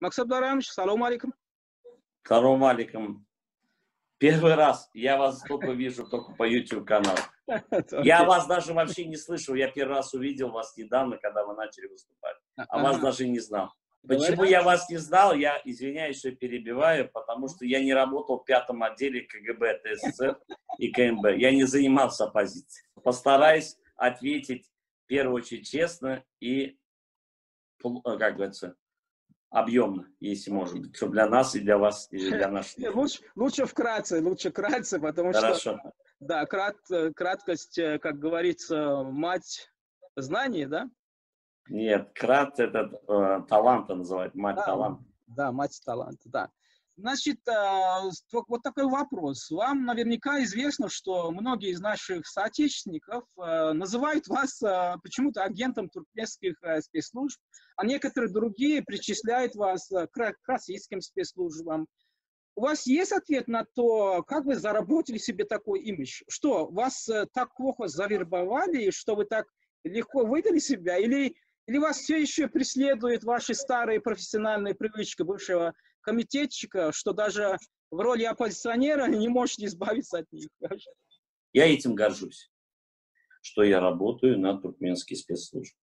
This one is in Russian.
Максим Абдураимович, салам алейкум. Салам алейкум. Первый раз. Я вас только вижу, только по YouTube каналу. Я вас даже вообще не слышал. Я первый раз увидел вас недавно, когда вы начали выступать. А вас даже не знал. Почему я вас не знал? Я извиняюсь, что перебиваю, потому что я не работал в 5-м отделе КГБ, ТССР и КМБ. Я не занимался оппозицией. Постараюсь ответить в первую очередь честно и, как говорится, объемно, если может быть, чтобы для нас и для вас, и для наших. Лучше вкратце, потому Хорошо. Что, да, краткость, как говорится, мать знаний, да? Нет, это таланта называют, мать таланта. Да, мать таланта, да. Значит, вот такой вопрос. Вам наверняка известно, что многие из наших соотечественников называют вас почему-то агентом туркменских спецслужб, а некоторые другие причисляют вас к российским спецслужбам. У вас есть ответ на то, как вы заработали себе такой имидж? Что, вас так плохо завербовали, что вы так легко выдали себя? Или вас все еще преследуют ваши старые профессиональные привычки бывшего комитетчика, что даже в роли оппозиционера не можете избавиться от них? Я этим горжусь, что я работаю на туркменские спецслужбы.